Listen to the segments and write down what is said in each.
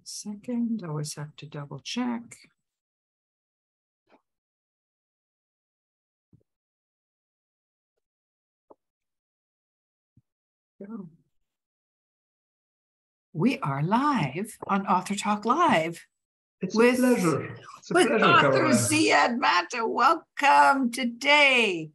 Second, always have to double check. Go. We are live on Author Talk Live. It's a pleasure. It's a pleasure, author Carolyn. Ziad Matta. Welcome today.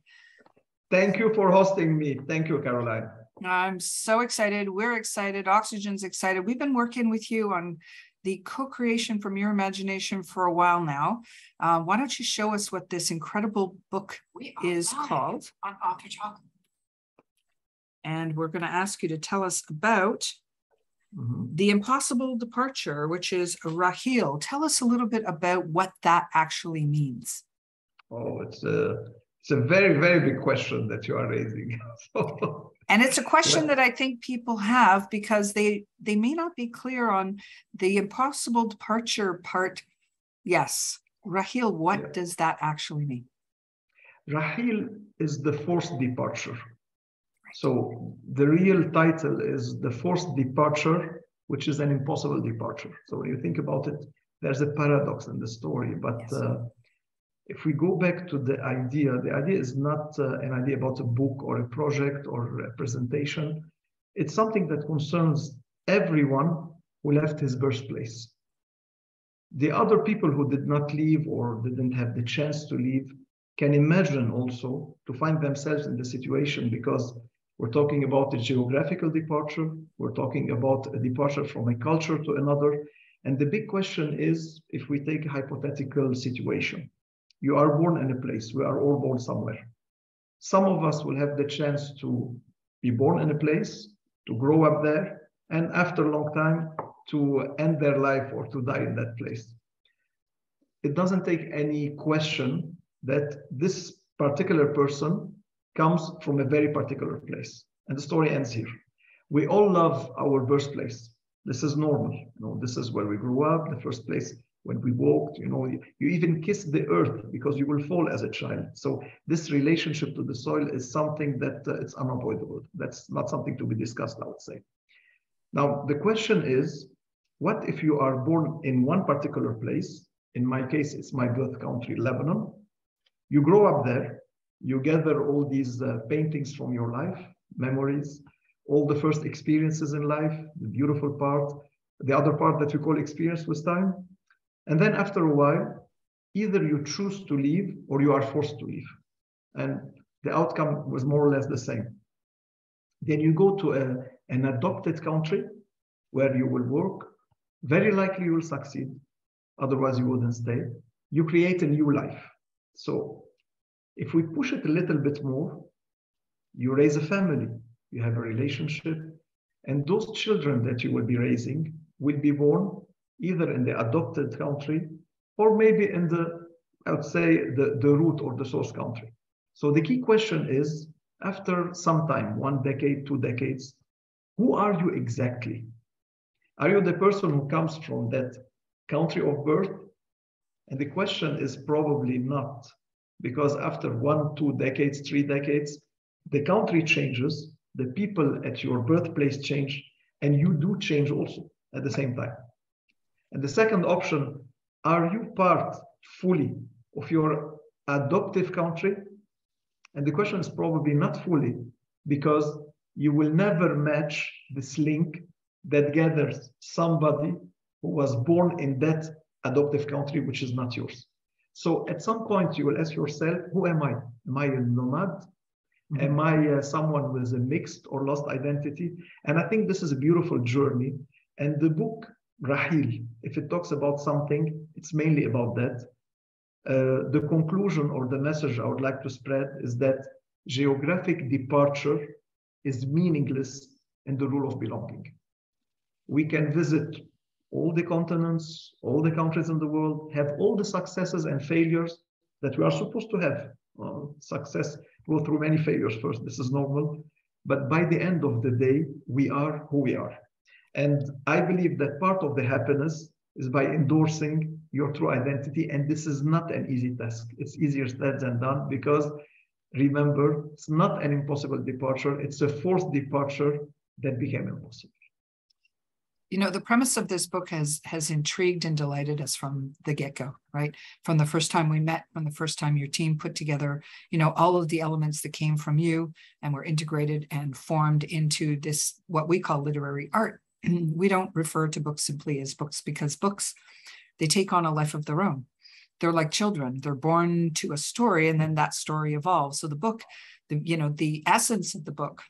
Thank you for hosting me. Thank you, Caroline. I'm so excited. We're excited. Oxygen's excited. We've been working with you on the co-creation from your imagination for a while now. Why don't you show us what this incredible book is called? On Author Talk. And we're going to ask you to tell us about The Impossible Departure, which is RAHEEL. Tell us a little bit about what that actually means. Oh, it's a very, very big question that you are raising. And it's a question that I think people have because they may not be clear on the impossible departure part. Yes, RAHEEL, what does that actually mean? RAHEEL is the forced departure. So the real title is The Forced Departure, which is an impossible departure. So when you think about it, there's a paradox in the story. But if we go back to the idea is not an idea about a book or a project or a presentation. It's something that concerns everyone who left his birthplace. The other people who did not leave or didn't have the chance to leave can imagine also to find themselves in the situation, because we're talking about a geographical departure. We're talking about a departure from a culture to another. And the big question is, if we take a hypothetical situation, you are born in a place. We are all born somewhere. Some of us will have the chance to be born in a place, to grow up there, and after a long time, to end their life or to die in that place. It doesn't take any question that this particular person comes from a very particular place. And the story ends here. We all love our birthplace. This is normal. You know, this is where we grew up, the first place when we walked. You know, you even kiss the earth because you will fall as a child. So this relationship to the soil is something that it's unavoidable. That's not something to be discussed, I would say. Now, the question is, what if you are born in one particular place? In my case, it's my birth country, Lebanon. You grow up there. You gather all these paintings from your life, memories, all the first experiences in life, the beautiful part, the other part that we call experience with time. And then after a while, either you choose to leave or you are forced to leave. And the outcome was more or less the same. Then you go to an adopted country where you will work. Very likely you will succeed. Otherwise you wouldn't stay. You create a new life. So if we push it a little bit more, you raise a family, you have a relationship, and those children that you will be raising will be born either in the adopted country or maybe in the, I would say, the root or the source country. So the key question is, after some time, 1 decade, 2 decades, who are you exactly? Are you the person who comes from that country of birth? And the question is probably not. Because after 1, 2 decades, 3 decades, the country changes, the people at your birthplace change, and you do change also at the same time. And the second option, are you part fully of your adoptive country? And the question is probably not fully, because you will never match this link that gathers somebody who was born in that adoptive country, which is not yours. So at some point you will ask yourself, who am I? Am I a nomad? Am I someone with a mixed or lost identity? And I think this is a beautiful journey. And the book, RAHEEL, if it talks about something, it's mainly about that. The conclusion or the message I would like to spread is that geographic departure is meaningless in the rule of belonging. We can visit all the continents, all the countries in the world, have all the successes and failures that we are supposed to have. Success, go through many failures first, this is normal. But by the end of the day, we are who we are. And I believe that part of the happiness is by endorsing your true identity. And this is not an easy task. It's easier said than done, because remember, it's not an impossible departure. It's a forced departure that became impossible. You know, the premise of this book has intrigued and delighted us from the get-go, right? From the first time we met, from the first time your team put together, you know, all of the elements that came from you and were integrated and formed into this, what we call literary art. We don't refer to books simply as books, because books, they take on a life of their own. They're like children. They're born to a story, and then that story evolves. So the book, the essence of the book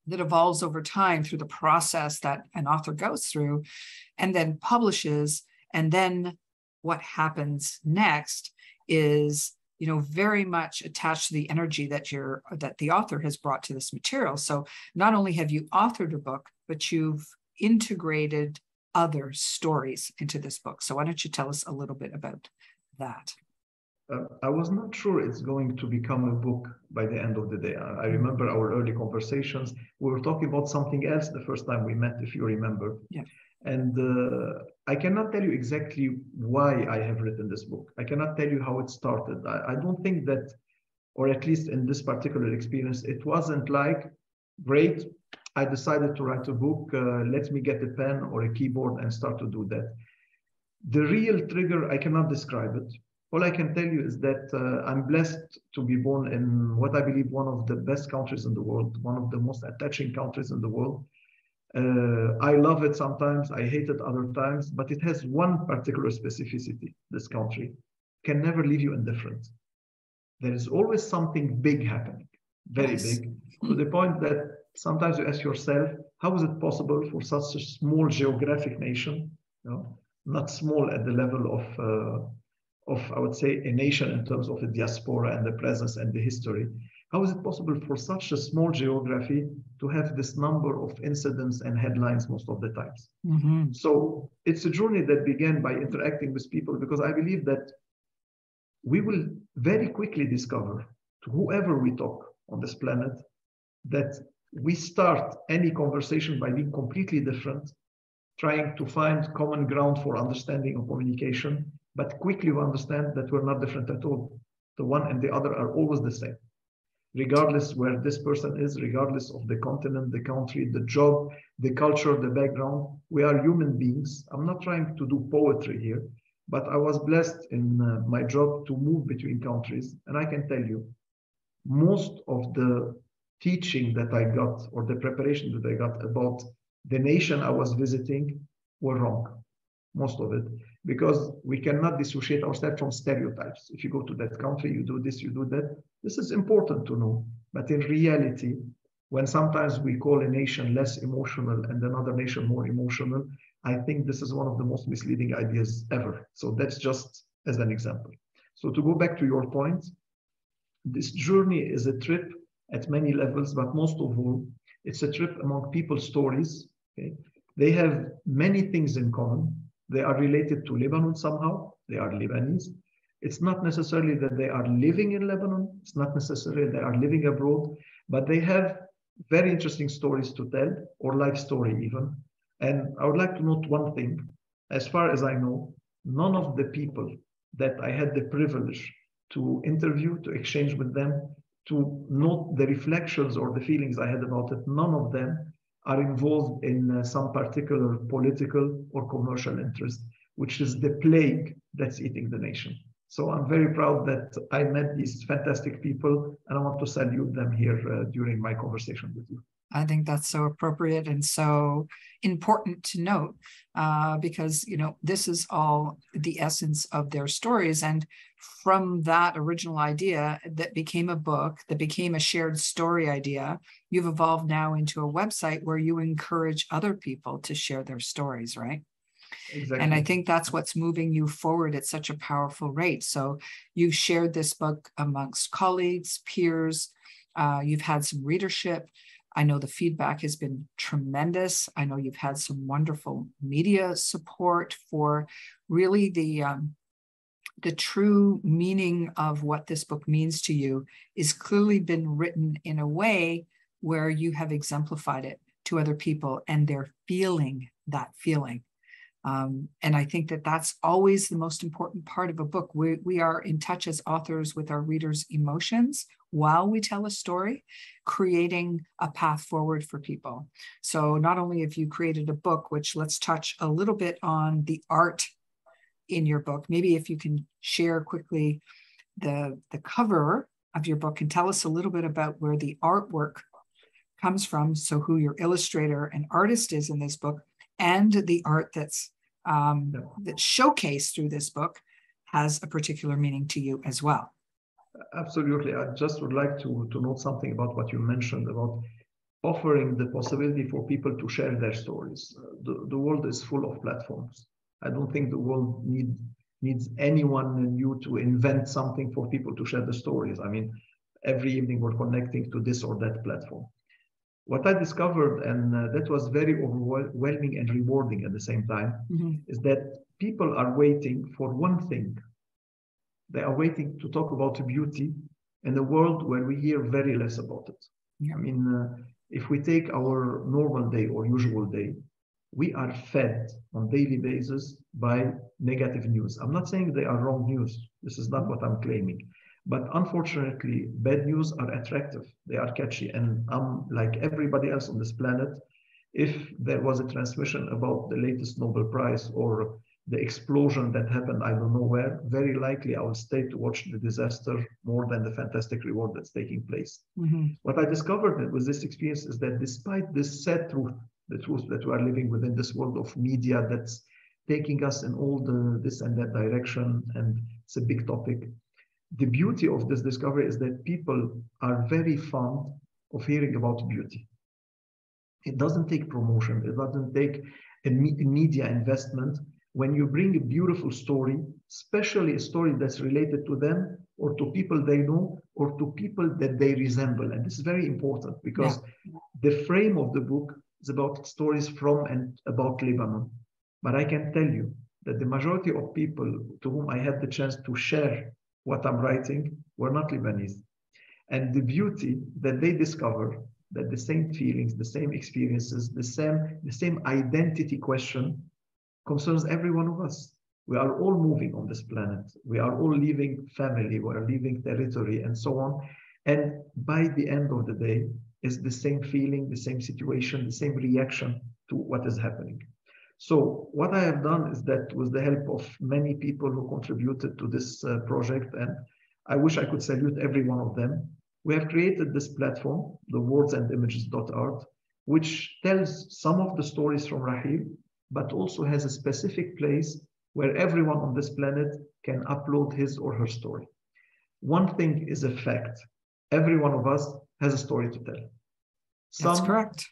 that evolves over time through the process that an author goes through and then publishes, and then what happens next is, you know, very much attached to the energy that the author has brought to this material. So not only have you authored a book, but you've integrated other stories into this book. So why don't you tell us a little bit about that? I was not sure it's going to become a book by the end of the day. I remember our early conversations. We were talking about something else the first time we met, if you remember. Yeah. And I cannot tell you exactly why I have written this book. I cannot tell you how it started. I don't think that, or at least in this particular experience, it wasn't like, great, I decided to write a book, let me get a pen or a keyboard and start to do that. The real trigger, I cannot describe it. All I can tell you is that I'm blessed to be born in what I believe one of the best countries in the world, one of the most attaching countries in the world. I love it sometimes, I hate it other times, but it has one particular specificity. This country can never leave you indifferent. There is always something big happening, very big, to the point that sometimes you ask yourself, how is it possible for such a small geographic nation, you know, not small at the level of, I would say, a nation in terms of the diaspora and the presence and the history. How is it possible for such a small geography to have this number of incidents and headlines most of the times? Mm-hmm. So it's a journey that began by interacting with people, because I believe that we will very quickly discover, to whoever we talk on this planet, that we start any conversation by being completely different, trying to find common ground for understanding of communication, but quickly we understand that we're not different at all. The one and the other are always the same, regardless where this person is, regardless of the continent, the country, the job, the culture, the background. We are human beings. I'm not trying to do poetry here, but I was blessed in my job to move between countries. And I can tell you, most of the teaching that I got, or the preparation that I got about the nation I was visiting, were wrong. Most of it, because we cannot dissociate ourselves from stereotypes. If you go to that country, you do this, you do that. This is important to know. But in reality, when sometimes we call a nation less emotional and another nation more emotional, I think this is one of the most misleading ideas ever. So that's just as an example. So to go back to your point, this journey is a trip at many levels, but most of all, it's a trip among people's stories. Okay? They have many things in common. They are related to Lebanon somehow. They are Lebanese. It's not necessarily that they are living in Lebanon. It's not necessarily they are living abroad, but they have very interesting stories to tell, or life story even. And I would like to note one thing. As far as I know, none of the people that I had the privilege to interview, to exchange with them, to note the reflections or the feelings I had about it, none of them are involved in some particular political or commercial interest, which is the plague that's eating the nation. So I'm very proud that I met these fantastic people, and I want to salute them here during my conversation with you. I think that's so appropriate and so important to note, because, you know, this is all the essence of their stories. And from that original idea that became a book, that became a shared story idea, you've evolved now into a website where you encourage other people to share their stories, right? Exactly. And I think that's what's moving you forward at such a powerful rate. So you've shared this book amongst colleagues, peers, you've had some readership. I know the feedback has been tremendous. I know you've had some wonderful media support for really the true meaning of what this book means to you is clearly been written in a way where you have exemplified it to other people and they're feeling that feeling. And I think that that's always the most important part of a book. We are in touch as authors with our readers' emotions while we tell a story, creating a path forward for people. So not only have you created a book, which let's touch a little bit on the art in your book. Maybe if you can share quickly the cover of your book and tell us a little bit about where the artwork comes from, so who your illustrator and artist is in this book, and the art that's showcased through this book has a particular meaning to you as well. Absolutely. I just would like to note something about what you mentioned about offering the possibility for people to share their stories. The world is full of platforms. I don't think the world needs anyone new to invent something for people to share the stories. I mean, every evening we're connecting to this or that platform. What I discovered, and that was very overwhelming and rewarding at the same time, is that people are waiting for one thing. They are waiting to talk about beauty in a world where we hear very less about it. I mean, if we take our normal day or usual day, we are fed on daily basis by negative news. I'm not saying they are wrong news. This is not what I'm claiming. But unfortunately, bad news are attractive. They are catchy. And I'm like everybody else on this planet. If there was a transmission about the latest Nobel Prize or the explosion that happened, I don't know where, very likely I will stay to watch the disaster more than the fantastic reward that's taking place. What I discovered with this experience is that despite this sad truth, the truth that we are living within this world of media that's taking us in all this and that direction, and it's a big topic. The beauty of this discovery is that people are very fond of hearing about beauty. It doesn't take promotion. It doesn't take a media investment. When you bring a beautiful story, especially a story that's related to them or to people they know or to people that they resemble. And this is very important because the frame of the book is about stories from and about Lebanon. But I can tell you that the majority of people to whom I had the chance to share what I'm writing were not Lebanese. And the beauty that they discover, that the same feelings, the same experiences, the same identity question concerns every one of us. We are all moving on this planet. We are all leaving family, we are leaving territory and so on. And by the end of the day, it's the same feeling, the same situation, the same reaction to what is happening. So what I have done is that with the help of many people who contributed to this project, and I wish I could salute every one of them, we have created this platform, the wordsandImages.art, which tells some of the stories from RAHEEL, but also has a specific place where everyone on this planet can upload his or her story. One thing is a fact. Every one of us has a story to tell. That's correct.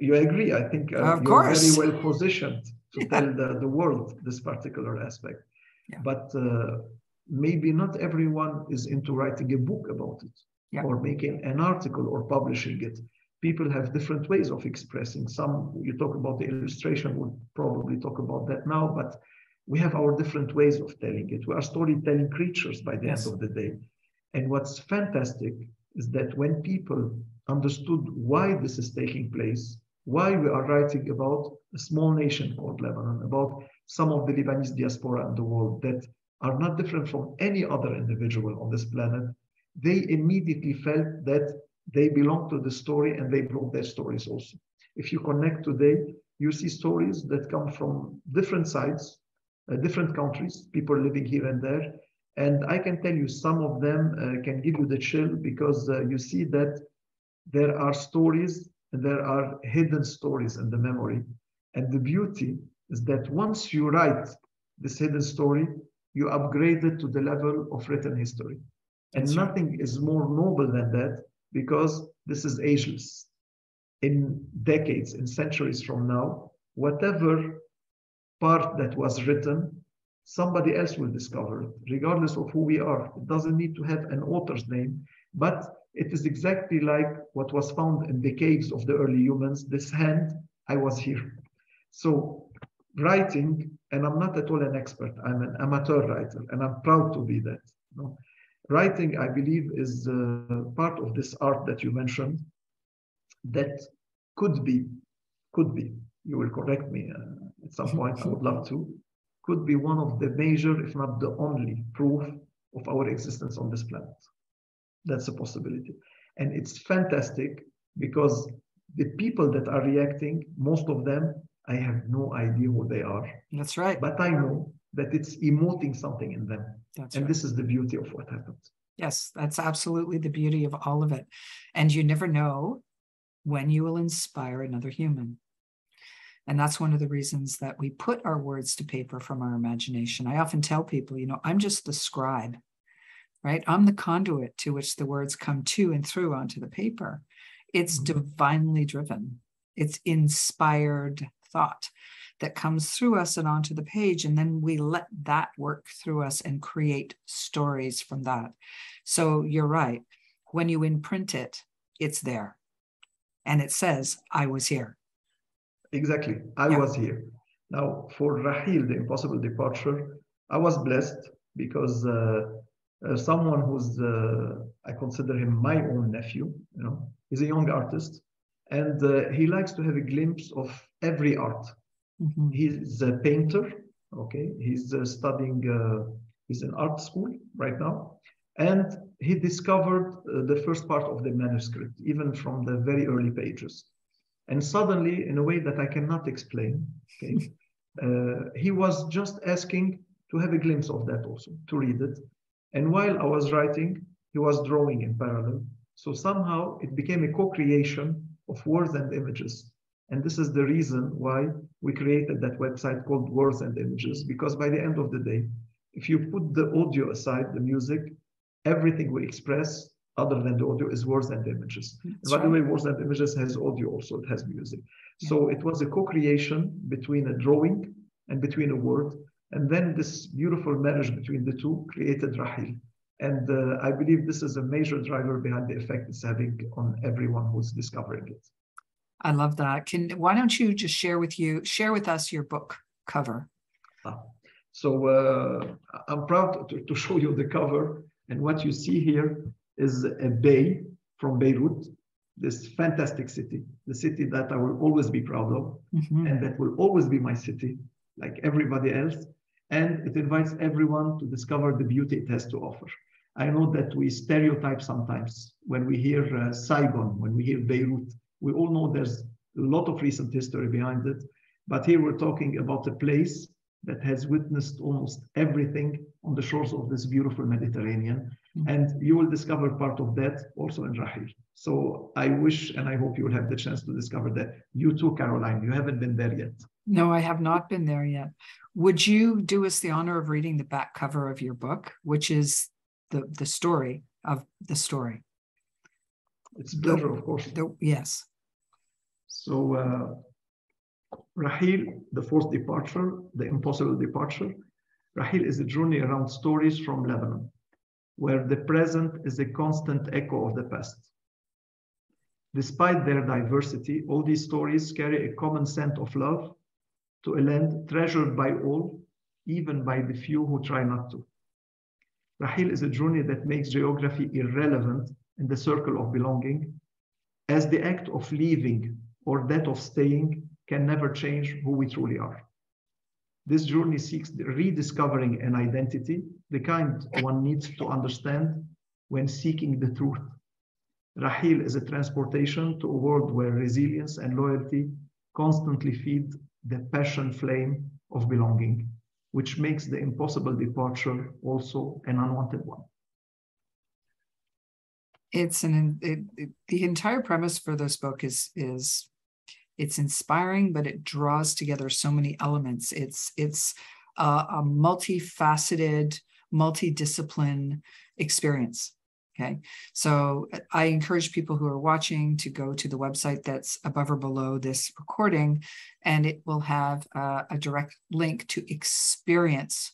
You agree? I think you're very well positioned to tell the world this particular aspect. But maybe not everyone is into writing a book about it or making an article or publishing it. People have different ways of expressing. Some, you talk about the illustration, we'll probably talk about that now, but we have our different ways of telling it. We are storytelling creatures by the end of the day. And what's fantastic is that when people understood why this is taking place, why we are writing about a small nation called Lebanon, about some of the Lebanese diaspora in the world that are not different from any other individual on this planet, they immediately felt that they belong to the story and they brought their stories also. If you connect today, you see stories that come from different sides, different countries, people living here and there. And I can tell you some of them can give you the chill because you see that there are stories and there are hidden stories in the memory. And the beauty is that once you write this hidden story, you upgrade it to the level of written history. And nothing is more noble than that because this is ageless. In decades, in centuries from now, whatever part that was written, somebody else will discover it, regardless of who we are. It doesn't need to have an author's name, but it is exactly like what was found in the caves of the early humans. This hand, I was here. So writing, and I'm not at all an expert, I'm an amateur writer, and I'm proud to be that. You know? Writing, I believe, is part of this art that you mentioned that could be, you will correct me, at some point, I would love to, could be one of the major, if not the only, proof of our existence on this planet. That's a possibility. And it's fantastic because the people that are reacting, most of them, I have no idea who they are. That's right. But I know that it's emoting something in them. And this is the beauty of what happens. Yes, that's absolutely the beauty of all of it. And you never know when you will inspire another human. And that's one of the reasons that we put our words to paper from our imagination. I often tell people, you know, I'm just the scribe, right? I'm the conduit to which the words come to and through onto the paper. It's divinely driven. It's inspired thought that comes through us and onto the page. And then we let that work through us and create stories from that. So you're right. When you imprint it, it's there. And it says, I was here. Exactly. I was here. Now, for RAHEEL, the impossible departure, I was blessed because someone who's, I consider him my own nephew, you know, he's a young artist, and he likes to have a glimpse of every art. He's a painter, okay? He's studying, he's in art school right now, and he discovered the first part of the manuscript, even from the very early pages. And suddenly, in a way that I cannot explain, okay, he was just asking to have a glimpse of that also, to read it. And while I was writing, he was drawing in parallel. So somehow it became a co-creation of words and images. And this is the reason why we created that website called Words and Images, because by the end of the day, if you put the audio aside, the music, everything we express other than the audio is words and images. And by the way, words and images has audio also, it has music. So it was a co-creation between a drawing and between a word. And then this beautiful marriage between the two created RAHEEL. And I believe this is a major driver behind the effect it's having on everyone who's discovering it. I love that. Why don't you just share with us your book cover? So I'm proud to show you the cover. And what you see here is a bay from Beirut, this fantastic city, the city that I will always be proud of, and that will always be my city, like everybody else. And it invites everyone to discover the beauty it has to offer. I know that we stereotype sometimes when we hear Saigon, when we hear Beirut. We all know there's a lot of recent history behind it, but here we're talking about a place that has witnessed almost everything on the shores of this beautiful Mediterranean. And you will discover part of that also in RAHEEL. So I wish and I hope you will have the chance to discover that. You too, Caroline, you haven't been there yet. No, I have not been there yet. Would you do us the honor of reading the back cover of your book, which is the story of the story? It's a pleasure, of course. Yes. So RAHEEL, the fourth departure, the impossible departure. RAHEEL is a journey around stories from Lebanon, where the present is a constant echo of the past. Despite their diversity, all these stories carry a common scent of love to a land treasured by all, even by the few who try not to. RAHEEL is a journey that makes geography irrelevant in the circle of belonging, as the act of leaving or that of staying can never change who we truly are. This journey seeks rediscovering an identity, the kind one needs to understand when seeking the truth. RAHEEL is a transportation to a world where resilience and loyalty constantly feed the passion flame of belonging, which makes the impossible departure also an unwanted one. The entire premise for this book is it's inspiring, but it draws together so many elements. It's a multifaceted, multidiscipline experience. Okay, so I encourage people who are watching to go to the website that's above or below this recording, and it will have a direct link to experience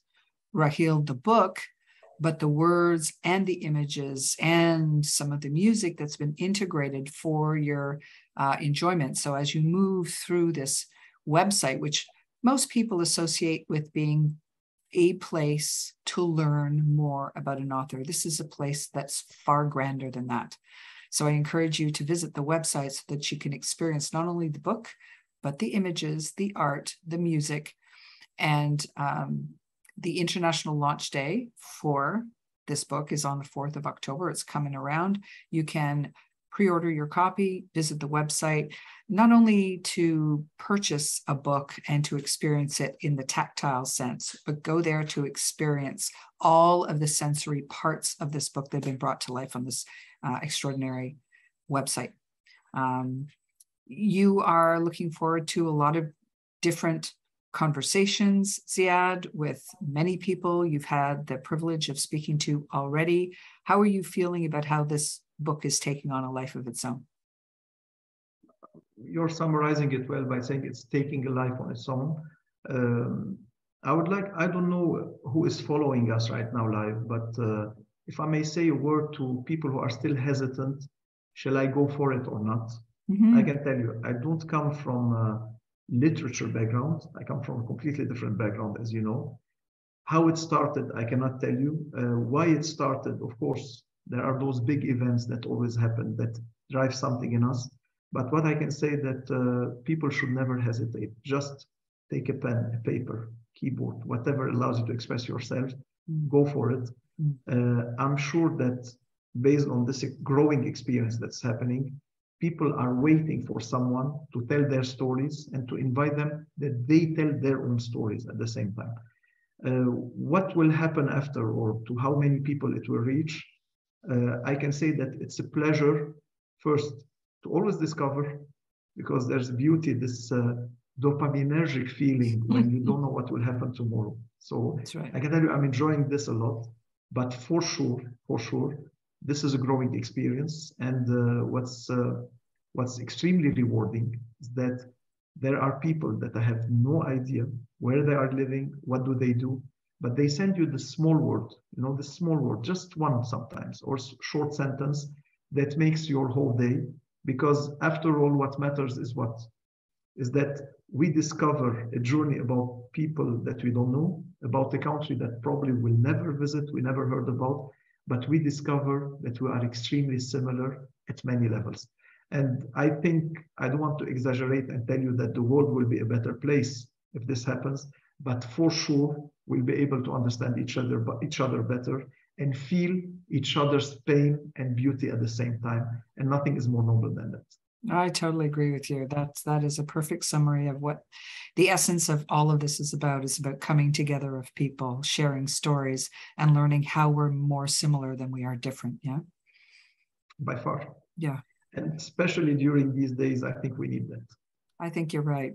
RAHEEL, the book, but the words and the images and some of the music that's been integrated for your enjoyment. So as you move through this website, which most people associate with being a place to learn more about an author, this is a place that's far grander than that. So I encourage you to visit the website so that you can experience not only the book, but the images, the art, the music, and the international launch day for this book is on the 4th of October. It's coming around. You can pre-order your copy, visit the website, not only to purchase a book and to experience it in the tactile sense, but go there to experience all of the sensory parts of this book that have been brought to life on this extraordinary website. You are looking forward to a lot of different conversations, Ziad, with many people you've had the privilege of speaking to already. How are you feeling about how this book is taking on a life of its own? You're summarizing it well by saying it's taking a life on its own. I don't know who is following us right now live, but if I may say a word to people who are still hesitant, shall I go for it or not? I can tell you, I don't come from literature background. I come from a completely different background, as you know. How it started, I cannot tell you. Why it started, of course, there are those big events that always happen that drive something in us. But what I can say that people should never hesitate. Just take a pen, a paper, keyboard, whatever allows you to express yourself, go for it. I'm sure that based on this growing experience that's happening, people are waiting for someone to tell their stories and to invite them that they tell their own stories at the same time. What will happen after, or to how many people it will reach, I can say that it's a pleasure first to always discover, because there's beauty, this dopaminergic feeling when you don't know what will happen tomorrow. So right. I can tell you I'm enjoying this a lot, but for sure, this is a growing experience. And what's extremely rewarding is that there are people that I have no idea where they are living, what do they do, but they send you the small word, the small word, just one sometimes, or short sentence that makes your whole day. Because after all, what matters is that we discover a journey about people that we don't know, about a country that probably we'll never visit, we never heard about, but we discover that we are extremely similar at many levels. And I think, I don't want to exaggerate and tell you that the world will be a better place if this happens, but for sure, we'll be able to understand each other better and feel each other's pain and beauty at the same time. And nothing is more noble than that. I totally agree with you. That is a perfect summary of what the essence of all of this is about coming together of people, sharing stories, and learning how we're more similar than we are different. Yeah. By far. Yeah. And especially during these days, I think we need that. I think you're right.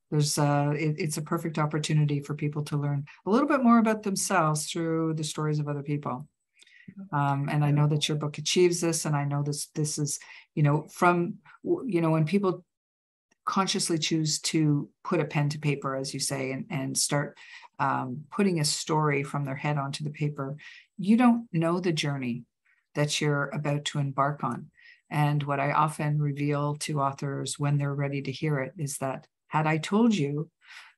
There's it's a perfect opportunity for people to learn a little bit more about themselves through the stories of other people. And I know that your book achieves this, and I know this is, when people consciously choose to put a pen to paper, as you say, and start putting a story from their head onto the paper, you don't know the journey that you're about to embark on. And what I often reveal to authors when they're ready to hear it is that had I told you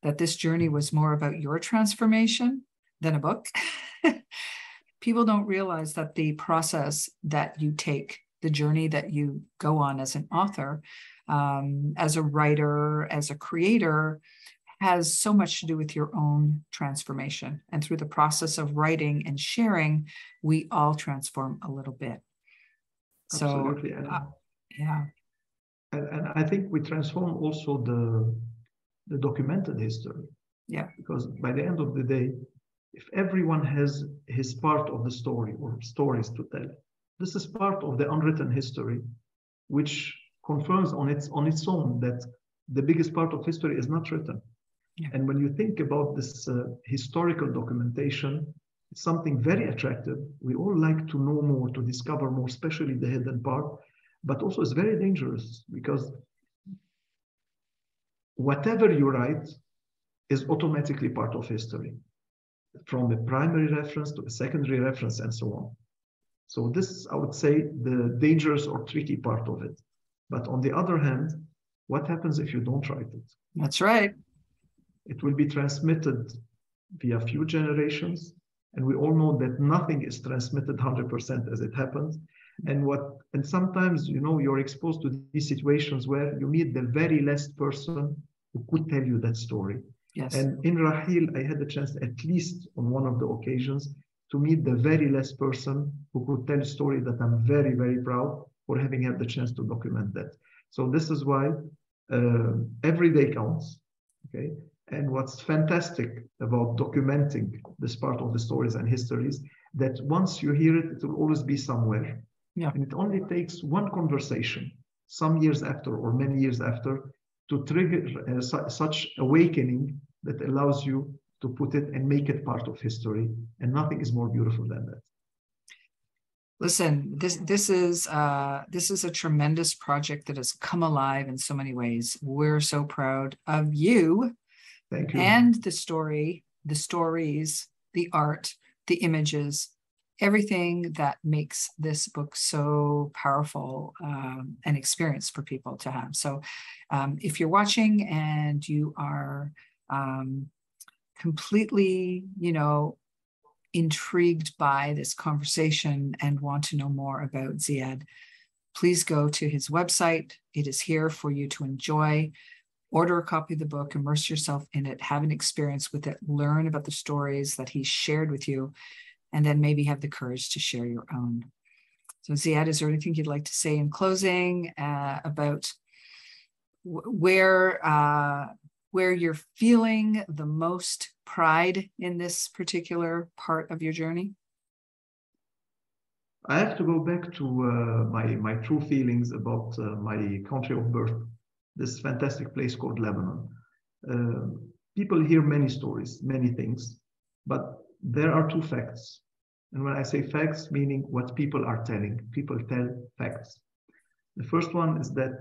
that this journey was more about your transformation than a book, people don't realize that the process that you take, the journey that you go on as an author, as a writer, as a creator, has so much to do with your own transformation. And through the process of writing and sharing, we all transform a little bit. Absolutely. So, yeah. And I think we transform also the documented history. Yeah. Because by the end of the day, if everyone has his part of the story or stories to tell, this is part of the unwritten history, which confirms on its own that the biggest part of history is not written. Yeah. And when you think about this historical documentation, it's something very attractive. We all like to know more, to discover more, especially the hidden part, but also it's very dangerous because whatever you write is automatically part of history, from a primary reference to a secondary reference and so on. So this is, I would say, the dangerous or tricky part of it. But on the other hand, what happens if you don't write it? That's right. It will be transmitted via few generations. And we all know that nothing is transmitted 100% as it happens. And sometimes, you know, you're exposed to these situations where you meet the very last person who could tell you that story. Yes. And in RAHEEL, I had the chance, at least on one of the occasions, to meet the very last person who could tell a story that I'm very, very proud for having had the chance to document that. So this is why every day counts, okay? And what's fantastic about documenting this part of the stories and histories, that once you hear it, it will always be somewhere. Yeah. And it only takes one conversation, some years after or many years after, to trigger such awakening that allows you to put it and make it part of history. And nothing is more beautiful than that. Listen, this is a tremendous project that has come alive in so many ways. We're so proud of you. Thank you. And the story, the stories, the art, the images, everything that makes this book so powerful, an experience for people to have. So if you're watching and you are completely, you know, intrigued by this conversation and want to know more about Ziad, please go to his website. It is here for you to enjoy. Order a copy of the book, immerse yourself in it, have an experience with it, learn about the stories that he shared with you, and then maybe have the courage to share your own. So Ziad, is there anything you'd like to say in closing about where you're feeling the most pride in this particular part of your journey? I have to go back to my true feelings about my country of birth, this fantastic place called Lebanon. People hear many stories, many things, but there are two facts. And when I say facts, meaning what people are telling, people tell facts. The first one is that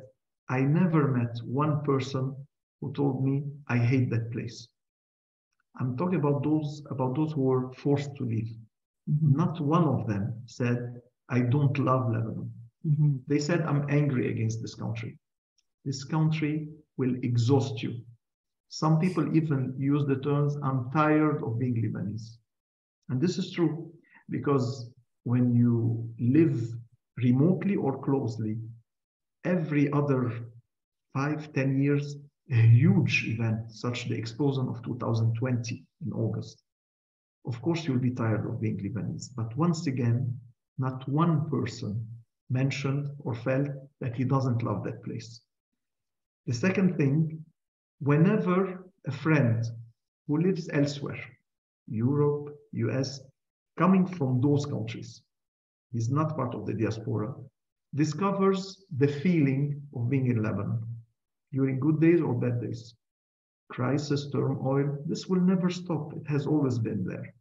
I never met one person who told me, I hate that place. I'm talking about those who were forced to leave. Mm-hmm. Not one of them said, I don't love Lebanon. Mm-hmm. They said, I'm angry against this country. This country will exhaust you. Some people even use the terms, I'm tired of being Lebanese. And this is true, because when you live remotely or closely, every other 5-10 years, a huge event, such the explosion of 2020 in August. Of course, you'll be tired of being Lebanese. But once again, not one person mentioned or felt that he doesn't love that place. The second thing, whenever a friend who lives elsewhere, Europe, US, coming from those countries, he's not part of the diaspora, discovers the feeling of being in Lebanon during good days or bad days, crisis, turmoil, this will never stop. It has always been there.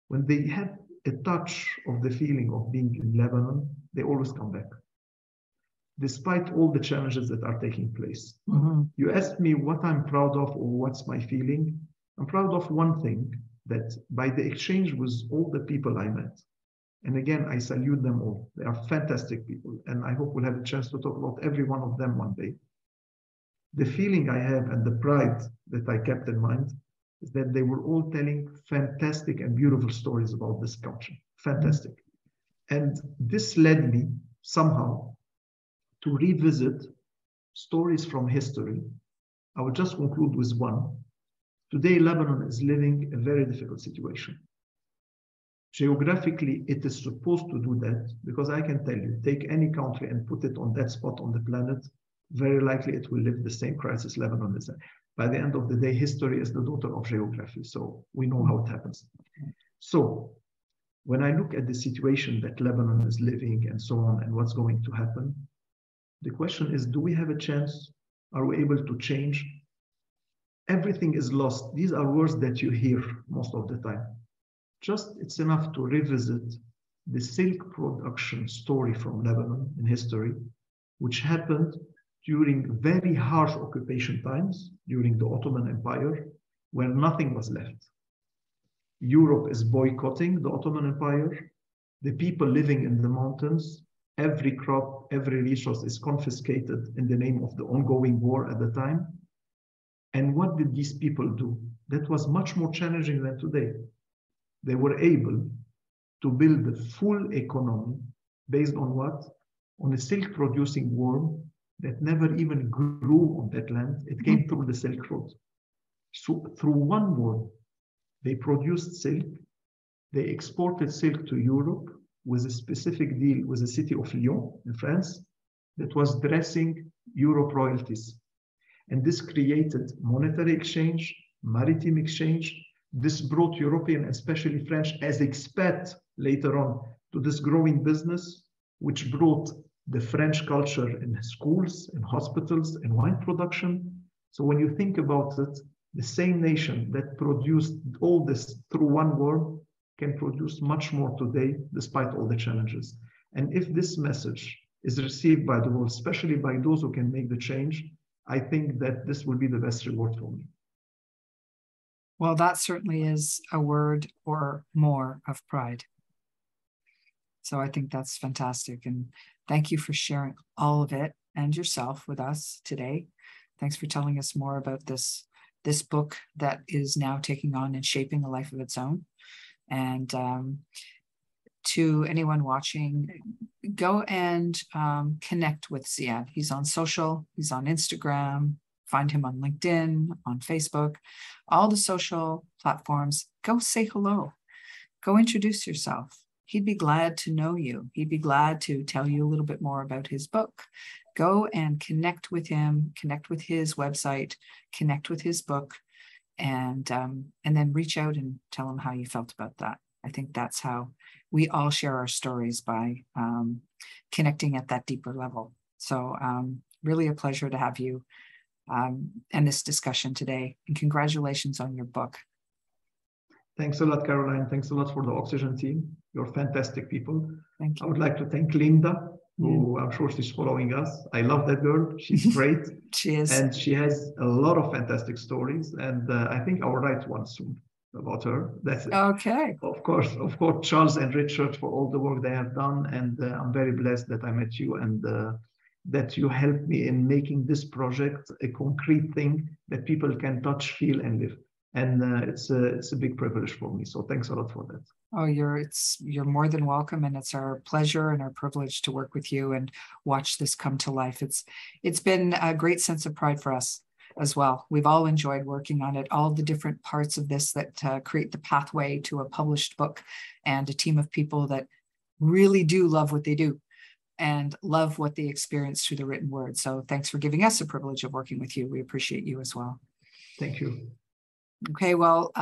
When they have a touch of the feeling of being in Lebanon, they always come back, despite all the challenges that are taking place. Mm-hmm. You asked me what I'm proud of or what's my feeling. I'm proud of one thing, that by the exchange with all the people I met, and again, I salute them all. They are fantastic people, and I hope we'll have a chance to talk about every one of them one day. The feeling I have and the pride that I kept in mind is that they were all telling fantastic and beautiful stories about this country. Fantastic. And this led me somehow to revisit stories from history. I will just conclude with one. Today, Lebanon is living a very difficult situation. Geographically, it is supposed to do that, because I can tell you, take any country and put it on that spot on the planet, very likely it will live the same crisis Lebanon is in. By the end of the day, history is the daughter of geography, so we know how it happens. So when I look at the situation that Lebanon is living and so on, and what's going to happen, the question is, do we have a chance? Are we able to change? Everything is lost. These are words that you hear most of the time. Just it's enough to revisit the silk production story from Lebanon in history, which happened during very harsh occupation times, during the Ottoman Empire, where nothing was left. Europe is boycotting the Ottoman Empire. The people living in the mountains, every crop, every resource is confiscated in the name of the ongoing war at the time. And what did these people do? That was much more challenging than today. They were able to build the full economy, based on what? On a silk producing worm that never even grew on that land. It came through the Silk Road. So through one worm, they produced silk. They exported silk to Europe with a specific deal with the city of Lyon in France that was dressing Europe royalties. And this created monetary exchange, maritime exchange. This brought European, especially French, as expats later on to this growing business, which brought the French culture in schools, in hospitals, in wine production. So when you think about it, the same nation that produced all this through one worm can produce much more today, despite all the challenges. And if this message is received by the world, especially by those who can make the change, I think that this will be the best reward for me. Well, that certainly is a word or more of pride. So I think that's fantastic. And thank you for sharing all of it and yourself with us today. Thanks for telling us more about this book that is now taking on and shaping a life of its own. And to anyone watching, go and connect with Ziad. He's on social, he's on Instagram, find him on LinkedIn, on Facebook, all the social platforms. Go say hello, go introduce yourself. He'd be glad to know you. He'd be glad to tell you a little bit more about his book. Go and connect with him, connect with his website, connect with his book, and then reach out and tell him how you felt about that. I think that's how we all share our stories, by connecting at that deeper level. So really a pleasure to have you and this discussion today. And congratulations on your book. Thanks a lot, Caroline. Thanks a lot for the Oxygen team. You're fantastic people. Thank you. I would like to thank Linda, who I'm sure she's following us. I love that girl. She's great. She is. And she has a lot of fantastic stories. And I think I'll write one soon about her. That's it. Okay. Of course, Charles and Richard for all the work they have done. And I'm very blessed that I met you and that you helped me in making this project a concrete thing that people can touch, feel, and live. And it's a big privilege for me. So thanks a lot for that. Oh, you're more than welcome, and it's our pleasure and our privilege to work with you and watch this come to life. It's been a great sense of pride for us as well. We've all enjoyed working on it, all the different parts of this that create the pathway to a published book, and a team of people that really do love what they do and love what they experience through the written word. So thanks for giving us the privilege of working with you. We appreciate you as well. Thank you. Okay, well,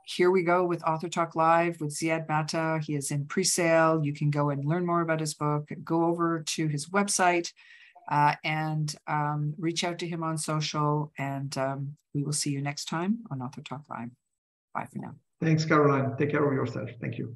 here we go with Author Talk Live with Ziad Matta. He is in pre-sale. You can go and learn more about his book. Go over to his website and reach out to him on social. And we will see you next time on Author Talk Live. Bye for now. Thanks, Caroline. Take care of yourself. Thank you.